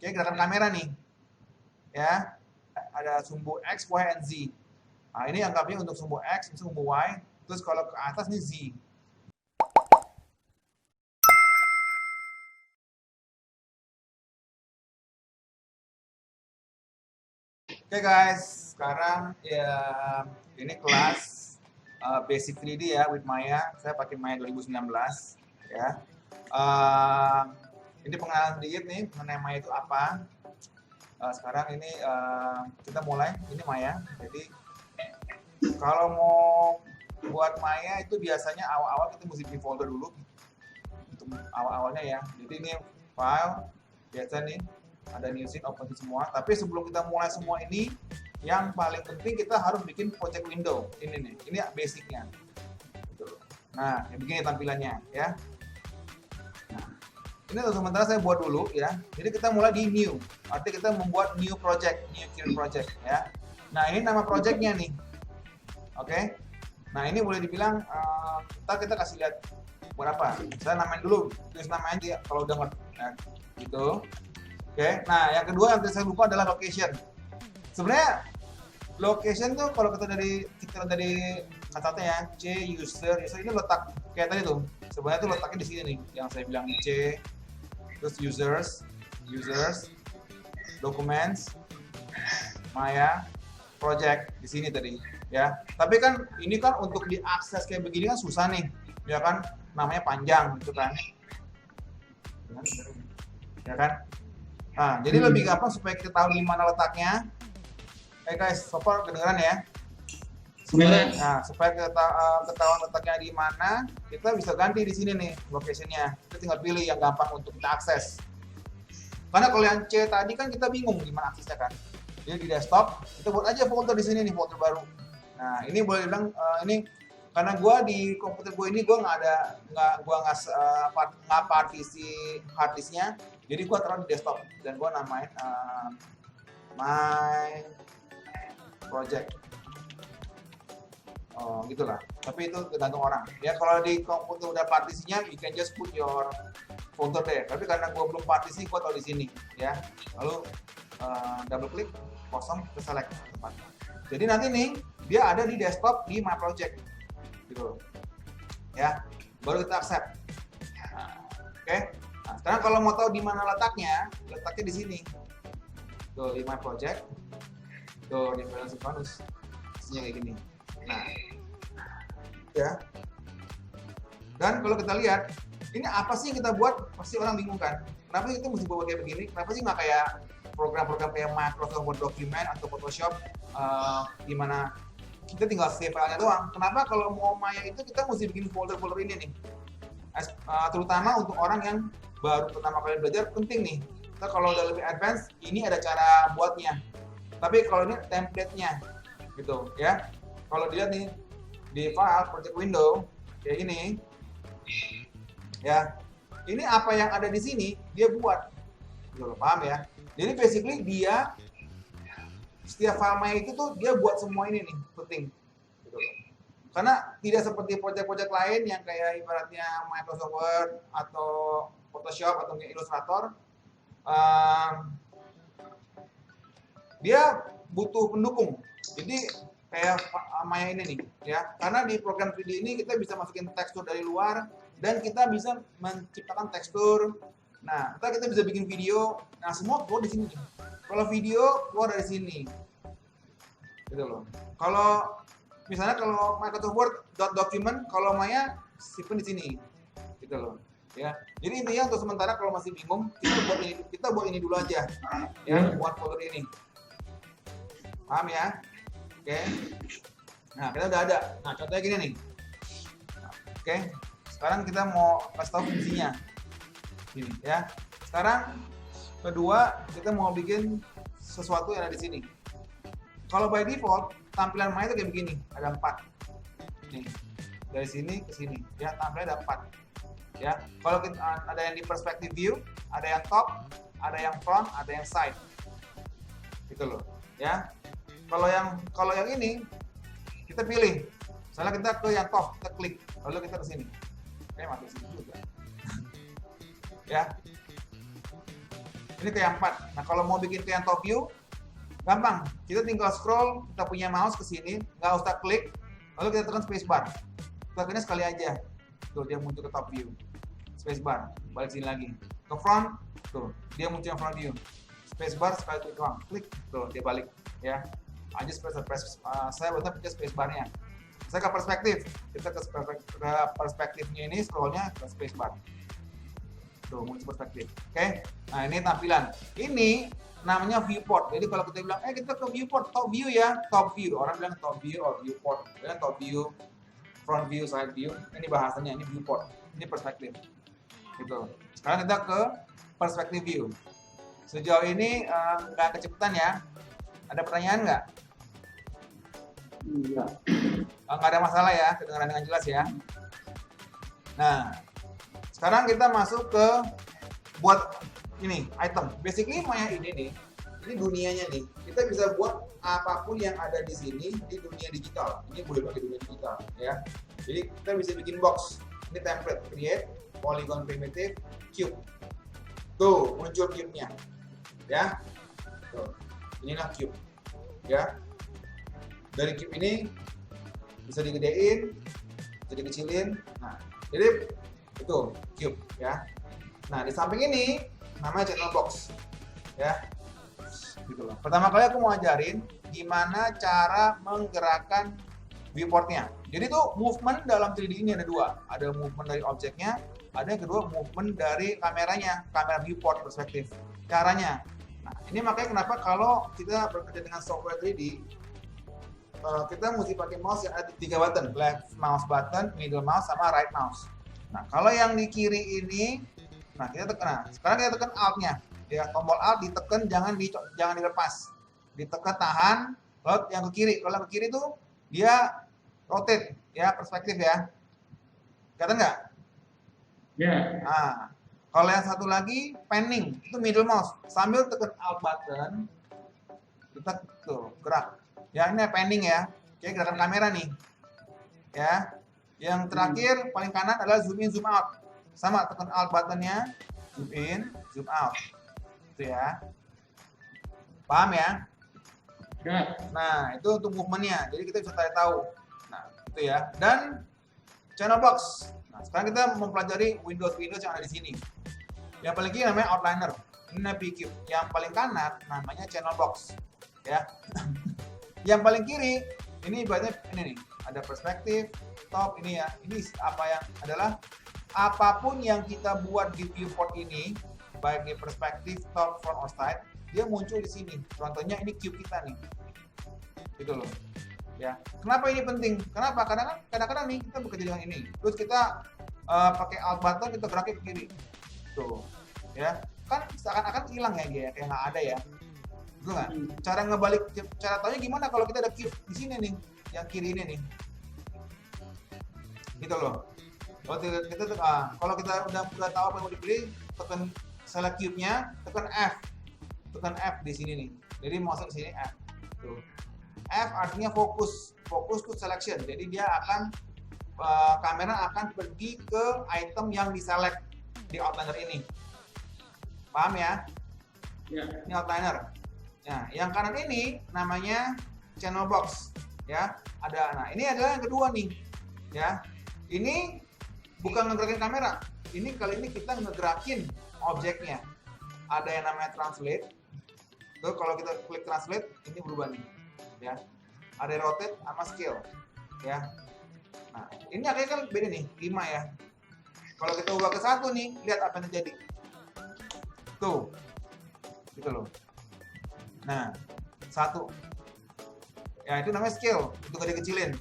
Oke, gerakan kamera nih. Ya. Ada sumbu X, Y, and Z. Nah, ini anggapnya untuk sumbu X, sumbu Y. Terus kalau ke atas nih Z. Oke guys, sekarang ya ini kelas basic 3D ya with Maya. Saya pakai Maya 2019 ya. Ini pengenalan sedikit nih mengenai Maya itu apa. Sekarang ini kita mulai. Ini Maya. Jadi kalau mau buat Maya itu biasanya awal-awal kita mesti bikin folder dulu untuk awal-awalnya ya. Jadi ini file biasa nih ada new scene, open scene semua. Tapi sebelum kita mulai semua ini, yang paling penting kita harus bikin project window. Ini nih, ini basicnya. Nah, yang begini tampilannya ya. Nah, ini untuk sementara saya buat dulu ya. Jadi kita mulai di new. Artinya kita membuat new project, new current project ya. Nah, ini nama projectnya nih. Oke. Nah, ini boleh dibilang kita kasih lihat berapa. Saya namain dulu, tulis namanya dia kalau udah ngerti ya, gitu. Oke, nah yang kedua yang tadi saya lupa adalah location. Sebenarnya location tuh kalau kita dari kata-katanya ya, C user ini letak kayak tadi tuh. Sebenarnya tuh letaknya di sini nih, yang saya bilang di C, terus users, documents, Maya, project di sini tadi, ya. Tapi kan ini kan untuk diakses kayak begini kan susah nih, ya kan? Namanya panjang gitu kan, ya kan? Nah, jadi lebih gampang supaya kita tahu di mana letaknya. Guys, so far kedengeran ya? Nah, supaya kita ketahuan letaknya di mana, kita bisa ganti di sini nih location-nya. Kita tinggal pilih yang gampang untuk kita akses. Karena kalau yang C tadi kan kita bingung gimana aksesnya kan. Jadi di desktop kita buat aja folder di sini nih, folder baru. Nah, ini boleh bilang ini karena gua di komputer gue ini gua nggak partisi hard disknya. Jadi gua taruh di desktop dan gua namain my project. Oh, gitulah. Tapi itu tergantung orang. Ya kalau di komputer udah partisinya, you can just put your folder there. Tapi karena gua belum partisi, gua taruh di sini, ya. Lalu double klik kosong, terus select tempat. Jadi nanti nih dia ada di desktop di my project, gitu. Ya, baru kita accept. Nah, oke. Nah, sekarang kalau mau tahu di mana letaknya di sini. Tuh, di my project. Tuh, di file Silvanus. Isinya kayak gini. Nah, ya. Dan kalau kita lihat, ini apa sih yang kita buat? Pasti orang bingung kan? Kenapa sih kita mesti buat kayak begini? Kenapa sih nggak kayak program-program kayak Microsoft Word document atau Photoshop, di mana kita tinggal save filenya doang? Kenapa kalau mau Maya itu kita mesti bikin folder-folder ini nih? Terutama untuk orang yang baru pertama kali belajar, penting nih. Kita kalau udah lebih advance, ini ada cara buatnya. Tapi kalau ini template-nya, gitu ya. Kalau dilihat nih di file project window kayak ini, ya. Ini apa yang ada di sini dia buat, gitu, paham ya? Jadi basically dia setiap file Maya itu tuh dia buat semua ini nih, penting. Gitu. Karena tidak seperti project-project lain yang kayak ibaratnya Microsoft Word atau Photoshop atau Illustrator, dia butuh pendukung. Jadi kayak Maya ini nih, ya. Karena di program 3D ini kita bisa masukin tekstur dari luar dan kita bisa menciptakan tekstur. Nah, kita bisa bikin video. Nah, semua keluar di sini. Kalau video keluar dari sini, gitu loh. Kalau misalnya kalau Microsoft Word document, kalau Maya simpen di sini, gitu loh. Ya, jadi intinya untuk sementara kalau masih bingung, kita buat ini dulu aja, ya, buat folder ini. Paham ya? Oke. Nah, kita udah ada. Nah, contohnya gini nih. Oke. Sekarang kita mau kasih tahu fungsinya. Ini ya. Sekarang kedua kita mau bikin sesuatu yang ada di sini. Kalau by default tampilan Maya itu kayak begini, ada 4. Nih. Dari sini ke sini, ya tampilannya ada 4. Ya. Kalau kita ada yang di perspective view, ada yang top, ada yang front, ada yang side. Gitu loh, ya. Kalau yang ini kita pilih. Misalnya kita ke yang top, kita klik, lalu kita ke sini. Mati sini juga. Ya. Ini ke yang 4. Nah, kalau mau bikin ke yang top view, gampang. Kita tinggal scroll, kita punya mouse ke sini, nggak usah klik, lalu kita tekan spacebar. Tekannya sekali aja. Tuh, dia muncul ke top view. Spacebar, balik sini lagi. Ke front, tuh, dia muncul yang front view. Spacebar sekali klik doang, klik, tuh, dia balik. Ya, aja saya buatnya pakai spacebarnya. Saya ke perspektif, kita ke perspektifnya ini scrollnya ke spacebar. Tuh, muncul perspektif. Oke, nah ini tampilan. Ini namanya viewport. Jadi kalau kita bilang, kita ke viewport, top view ya, top view. Orang bilang top view or viewport. Bilang top view, front view, side view. Ini bahasanya, ini viewport. Ini perspektif. Gitu. Sekarang kita ke perspektif view. Sejauh ini nggak kecepatan ya. Ada pertanyaan nggak? Enggak. Nggak ada masalah ya, kedengaran dengan jelas ya. Nah, sekarang kita masuk ke buat ini item. Basically Maya ini nih, ini dunianya nih. Kita bisa buat apapun yang ada di sini di dunia digital. Ini boleh pakai dunia digital ya. Jadi kita bisa bikin box. Ini template, create, polygon primitive, cube. Tuh, muncul cube-nya. Ya. Tuh. Inilah cube. Ya. Dari cube ini bisa digedein, bisa dikecilin. Nah, jadi itu cube ya. Nah, di samping ini namanya channel box ya, gitu loh. Pertama kali aku mau ajarin gimana cara menggerakkan viewportnya. Jadi tuh movement dalam 3D ini ada dua, ada movement dari objeknya, ada yang kedua movement dari kameranya, kamera viewport perspektif. Caranya, nah ini makanya kenapa kalau kita bekerja dengan software 3D, kita mesti pakai mouse yang ada 3 button, left mouse button, middle mouse, sama right mouse. Nah kalau yang di kiri ini, nah kita tekan, nah sekarang kita tekan alt-nya ya, tombol alt ditekan, jangan dilepas, ditekan tahan, lalu yang ke kiri, kalau ke kiri tuh dia rotate ya, perspektif ya, kelihatan nggak? Ya. Nah kalau yang satu lagi panning, itu middle mouse, sambil tekan alt button kita tuh gerak ya, ini panning ya, kayak gerakan kamera nih ya. Yang terakhir paling kanan adalah zoom in zoom out, sama tekan alt buttonnya, zoom in zoom out, itu ya, paham ya? Ya. Nah itu untuk movementnya, jadi kita bisa tahu. Nah itu ya, dan channel box. Nah sekarang kita mempelajari Windows yang ada di sini. Yang paling kiri namanya outliner, ini P-Cube. Yang paling kanan namanya channel box ya. Yang paling kiri ini ibaratnya ini nih, ada perspektif, top ini ya. Ini apa yang adalah apapun yang kita buat di viewport ini, baik di perspektif, top, front, or side, dia muncul di sini. Contohnya ini cube kita nih, gitu loh. Ya, kenapa ini penting? Kenapa? Karena kan kadang-kadang nih kita bekerja dengan ini, terus kita pakai alt button, kita gerakin ke kiri, tuh, ya, kan seakan-akan hilang ya dia, kayak nggak ada ya. Betul nggak? Cara ngebalik, cara taunya gimana kalau kita ada cube di sini nih, yang kiri ini nih, gitu loh. Kalau kita udah tahu apa yang mau dipilih, tekan select cube-nya, tekan F di sini nih. Jadi masuk ke sini F. Tuh. F artinya fokus to selection. Jadi dia akan kamera akan pergi ke item yang diselect di outliner ini. Paham ya? Ya. Ini outliner. Nah, yang kanan ini namanya channel box, ya. Nah ini adalah yang kedua nih, ya. Ini bukan ngegerakin kamera. Ini kali ini kita ngegerakin objeknya. Ada yang namanya translate. Tuh kalau kita klik translate, ini berubah nih, ya. Ada rotate sama scale, ya. Nah, ini akhirnya kan beda nih, 5 ya. Kalau kita ubah ke 1 nih, lihat apa yang terjadi. Tuh, gitu loh. Nah, 1. Ya itu namanya scale, itu gak dikecilin.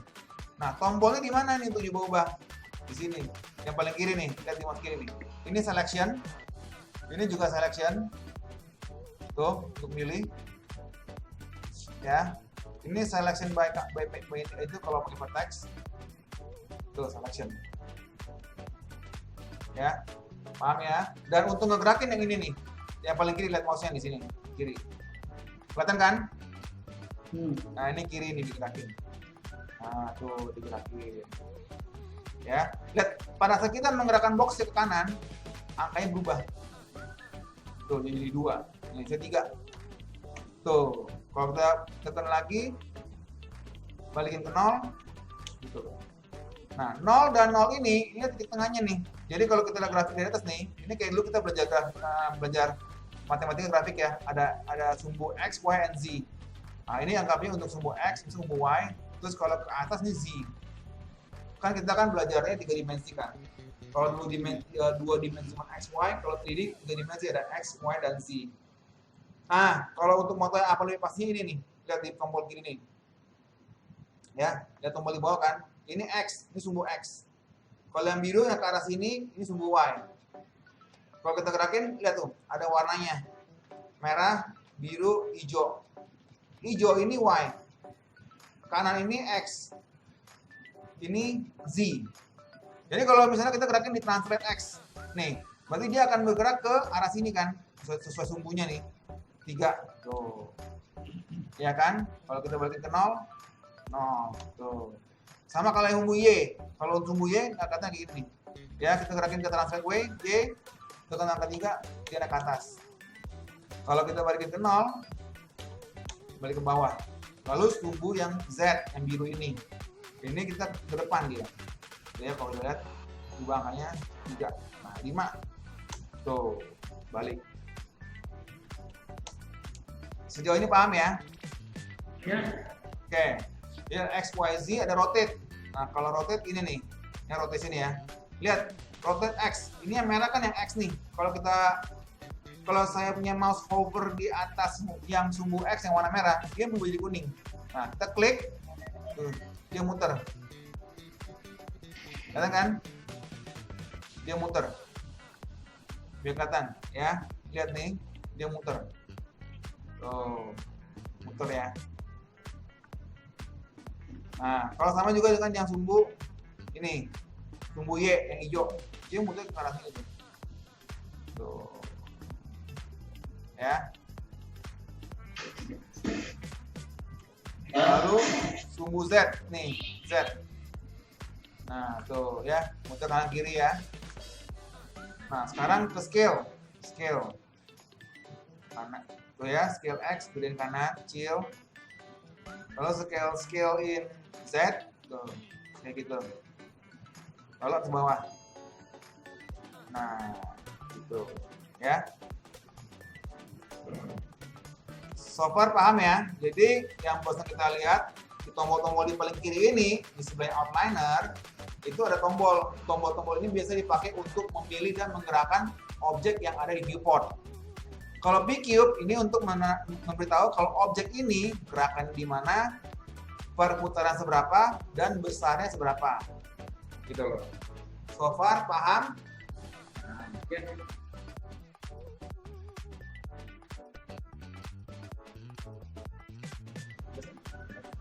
Nah, tombolnya di mana nih untuk diubah? Di sini. Yang paling kiri nih, lihat di mouse kiri nih. Ini selection. Ini juga selection. Tuh, untuk milih. Ya. Ini selection by itu kalau pakai vertex. Tuh, selection. Ya. Paham ya? Dan untuk ngegerakin yang ini nih. Yang paling kiri, lihat mouse-nya di sini, kiri. Kelihatan kan? Nah ini kiri nih digerakin. Nah tuh digerakin. Ya, lihat pada saat kita menggerakkan box ke kanan, angkanya berubah. Tuh jadi 2, ini saya 3. Tuh, kalau kita tekan lagi, balikin ke 0, gitu. Nah, 0 dan 0 ini titik tengahnya nih. Jadi kalau kita lihat grafik dari atas nih, ini kayak dulu kita belajar matematika grafik ya. Ada sumbu X, Y, and Z. Nah, ini anggapnya untuk sumbu X, sumbu Y, terus kalau ke atas nih Z. Kan kita kan belajarnya 3 dimensi kan. Kalau 2 dimensi cuma X, Y, kalau 3D 3 dimensi ada X, Y, dan Z. Nah, kalau untuk motor apa lebih pastinya ini nih. Lihat di tombol kiri nih. Ya, lihat tombol di bawah kan. Ini X, ini sumbu X. Kalau yang biru yang ke arah sini, ini sumbu Y. Kalau kita gerakin, lihat tuh, ada warnanya. Merah, biru, hijau. Hijau ini Y. Kanan ini X. Ini Z. Jadi kalau misalnya kita gerakin di translate X, nih, berarti dia akan bergerak ke arah sini kan, sesuai sumbunya nih, 3, tuh, ya kan? Kalau kita balikin ke 0, tuh. Sama kalau yang sumbu Y, kalau sumbu Y angkatnya gini nih, ya kita gerakin ke translate Y, tekan angka 3, dia naik ke atas. Kalau kita balikin ke 0, balik ke bawah. Lalu sumbu yang Z, yang biru ini kita ke depan dia. Ya, kalau kita lihat ubah angkanya 3, nah 5, tuh balik. Sejauh ini paham ya? Ya. Oke, ya X, Y, Z ada rotate. Nah kalau rotate ini nih, yang rotation ya. Lihat, rotate X, ini yang merah kan yang X nih. Kalau saya punya mouse hover di atas yang sumbu X yang warna merah, dia berubah jadi kuning. Nah kita klik, tuh, dia muter. Kelihatan kan? Dia muter. Biar kelihatan ya. Lihat nih, dia muter. Tuh, muter ya. Nah, kalau sama juga dengan yang sumbu ini, sumbu Y yang hijau, dia muter ke arah sini tuh. Tuh. Ya. Lalu sumbu Z nih, Z. Nah, tuh ya, muter kanan kiri ya. Nah, sekarang ke scale. Kanan. Tuh ya, scale X gedein kanan, kecil. Lalu scale in Z, tuh, kayak gitu. Lalu ke bawah. Nah, gitu ya. So far paham ya? Jadi yang bosan kita lihat di tombol-tombol di paling kiri ini di sebelah outliner itu ada tombol. Tombol-tombol ini biasa dipakai untuk memilih dan menggerakkan objek yang ada di viewport. Kalau B-Cube ini untuk memberitahu kalau objek ini gerakan di mana, perputaran seberapa, dan besarnya seberapa. Gitu loh. So far paham?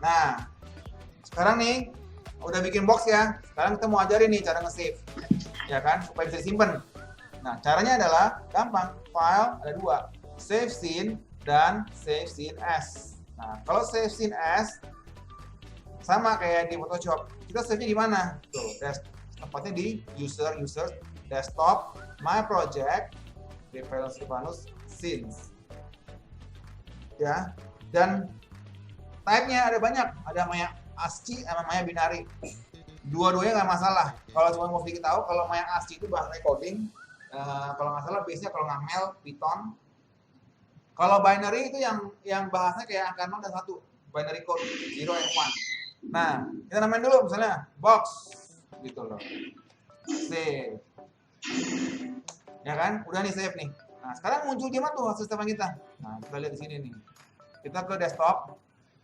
Nah, sekarang nih udah bikin box ya. Sekarang kita mau ajarin nih cara nge-save, ya kan, supaya bisa disimpan. Nah, caranya adalah gampang. File ada 2, save scene dan save scene as. Nah, kalau save scene as sama kayak di Photoshop. Kita save-nya di mana? Tuh, tempatnya di user, desktop, my project, Developers Silvanus, scenes. Ya, dan type-nya ada banyak, ada Maya ASCII sama Maya binary. Dua-duanya nggak masalah. Kalau cuma mau sedikit tahu, kalau Maya ASCII itu bahasa coding, kalau nggak salah biasanya kalau ngamel Python. Kalau binary itu yang bahasanya kayak angka 0 dan 1, binary code 0 and 1. Nah, kita namain dulu misalnya box, gitu loh. Save. Ya kan? Udah nih save nih. Nah, sekarang muncul di mana tuh hasil step kita? Nah, kita lihat di sini nih. Kita ke desktop,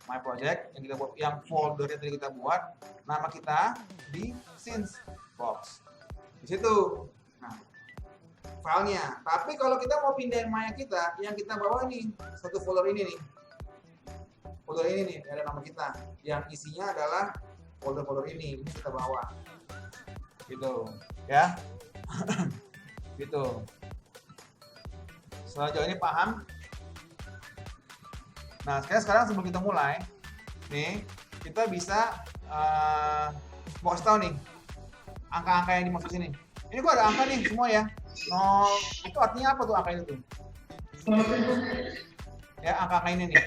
my project yang kita buat, yang folder yang tadi kita buat, nama kita di scenes box. Di situ. Nah, filenya. Tapi kalau kita mau pindahin Maya kita, yang kita bawa ini satu folder ini nih. Folder ini nih, ada nama kita. Yang isinya adalah folder-folder ini kita bawa. Gitu, ya. Gitu. Sejauh ini paham? Nah, sekarang sebelum kita mulai, nih kita bisa mau kasih tahu nih angka-angka yang dimaksud sini. Ini gua ada angka nih semua ya. 0 itu artinya apa tuh angka itu tuh? Ya, angka ini nih.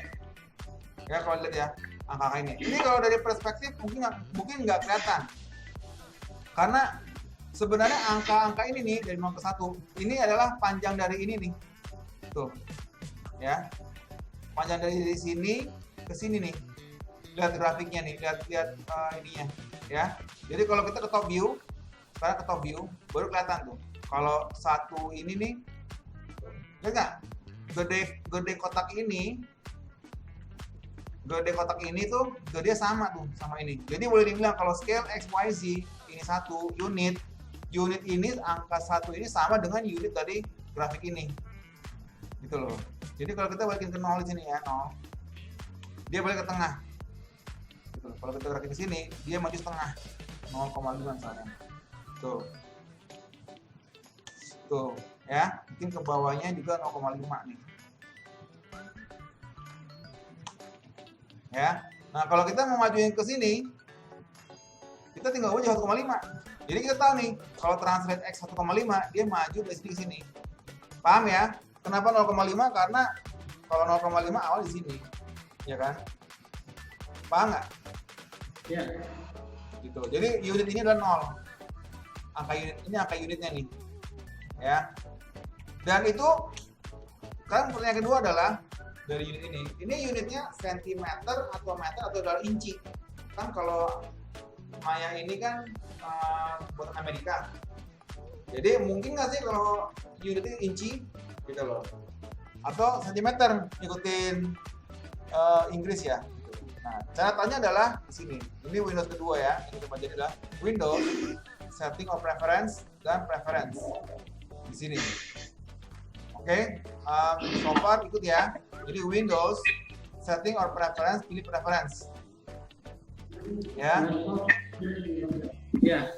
Ya, kalau lihat ya, angka ini. Ini kalau dari perspektif mungkin nggak kelihatan. Karena sebenarnya angka-angka ini nih dari 0 ke 1, ini adalah panjang dari ini nih. Tuh. Ya. Panjang dari sini ke sini nih. Lihat grafiknya nih, lihat ininya, ya. Jadi kalau kita ke top view, sekarang ke top view, baru kelihatan tuh. Kalau satu ini nih, lihat nggak? Gede kotak ini tuh gede sama tuh sama ini. Jadi boleh dibilang kalau scale XYZ ini satu unit ini angka 1 ini sama dengan unit dari grafik ini. Gitu loh. Jadi kalau kita balikin ke 0 di sini ya, 0. Dia balik ke tengah. Gitu. Kalau kita gerakin ke sini, dia maju setengah. 0,5 misalnya. Tuh. Tuh, ya. Mungkin ke bawahnya juga 0,5 nih. Ya. Nah, kalau kita mau majuin ke sini, kita tinggal ubah 1,5. Jadi kita tahu nih, kalau translate X 1,5, dia maju dari sini ke sini. Paham ya? Kenapa 0,5? Karena kalau 0,5 awal di sini. Ya kan? Paham nggak? Ya. Gitu. Jadi unit ini adalah 0. Angka unitnya nih. Ya. Dan itu kan pertanyaan kedua adalah dari unit ini. Ini unitnya sentimeter atau meter atau adalah inci. Kan kalau Maya ini kan buatan Amerika. Jadi mungkin nggak sih kalau unitnya inci gitu loh. Atau sentimeter ikutin Inggris ya. Nah, catatannya adalah di sini. Ini Windows kedua ya. Yang kita baca adalah Windows Setting of Preference dan Preference. Di sini. Oke, so far ikut ya. Jadi Windows Setting or Preference, pilih Preference. Ya. Ya.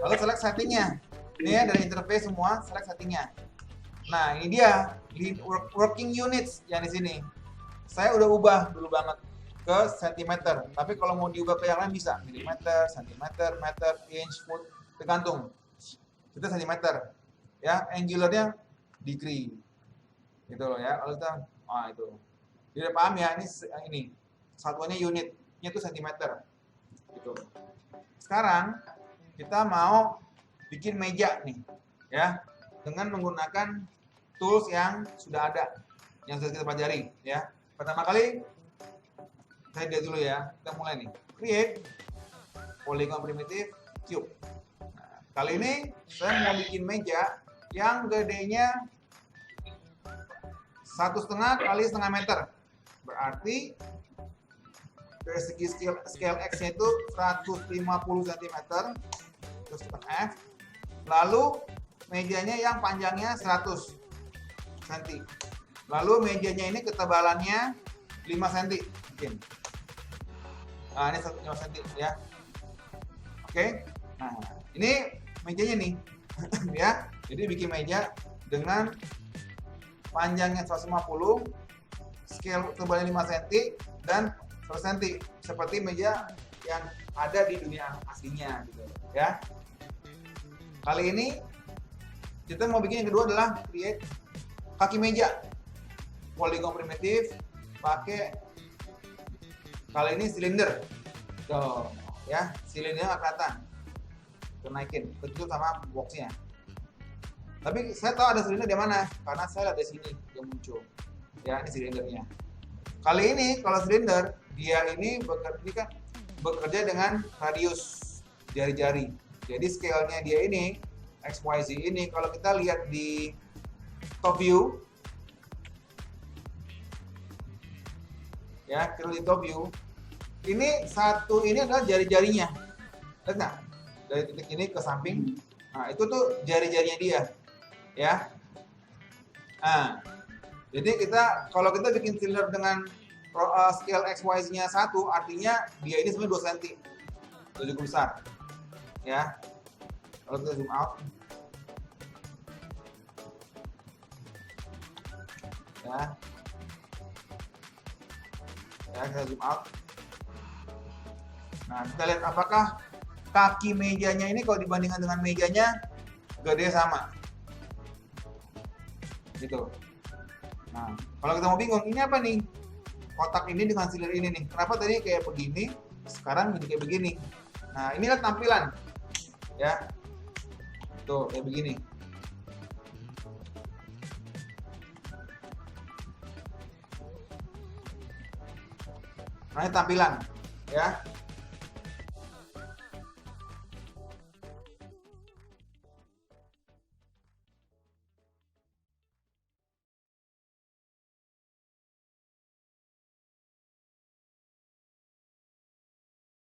Lalu select settingnya. Ini ya dari interface semua, select settingnya. Nah, ini dia working units yang di sini. Saya udah ubah dulu banget ke sentimeter. Tapi kalau mau diubah ke yang lain bisa, milimeter, sentimeter, meter, inch, foot, tergantung. Kita sentimeter. Ya, angularnya degree. Gitu loh ya. Lalu kita itu. Jadi paham ya, ini satuannya unitnya itu sentimeter. Gitu. Sekarang kita mau bikin meja nih, ya, dengan menggunakan tools yang sudah ada, yang sudah kita pelajari, ya. Pertama kali saya lihat dulu ya, kita mulai nih, create polygon primitive cube. Nah, kali ini saya mau bikin meja yang gedenya 1,5 kali 1,5 meter, berarti dari segi scale X-nya itu 150 cm, terus tekan F. Lalu mejanya yang panjangnya 100 cm. Lalu mejanya ini ketebalannya 5 cm mungkin. Nah, ini 5 cm ya. Oke. Nah, ini mejanya nih. Ya. Jadi bikin meja dengan panjangnya 150, scale tebalnya 5 cm dan 100 cm, seperti meja yang ada di dunia aslinya gitu ya. Kali ini kita mau bikin yang kedua adalah create kaki meja polygon primitive pakai kali ini silinder. Tuh ya, silindernya nggak kelihatan, kita naikin, betul sama boxnya. Tapi saya tahu ada silinder di mana karena saya lihat di sini yang muncul ya, ini silindernya. Kali ini kalau silinder dia ini bekerja dengan radius jari-jari. Jadi scale-nya dia ini XYZ ini kalau kita lihat di top view ya, kita di top view ini satu ini adalah jari-jarinya. Lihat nggak? Dari titik ini ke samping. Nah, itu tuh jari-jarinya dia. Ya. Nah, jadi kalau kita bikin silinder dengan scale XYZ-nya 1, artinya dia ini sebenarnya 2 cm. Itu cukup besar. Ya. Kalau kita zoom out. Ya. Ya, kita zoom out. Nah, kita lihat apakah kaki mejanya ini kalau dibandingkan dengan mejanya gede sama. Gitu. Nah, kalau kita mau bingung, ini apa nih? Kotak ini dengan silir ini nih. Kenapa tadi kayak begini, sekarang jadi kayak begini? Nah, inilah tampilan. Ya. Tuh, kayak begini. Nah, ini tampilan. Ya.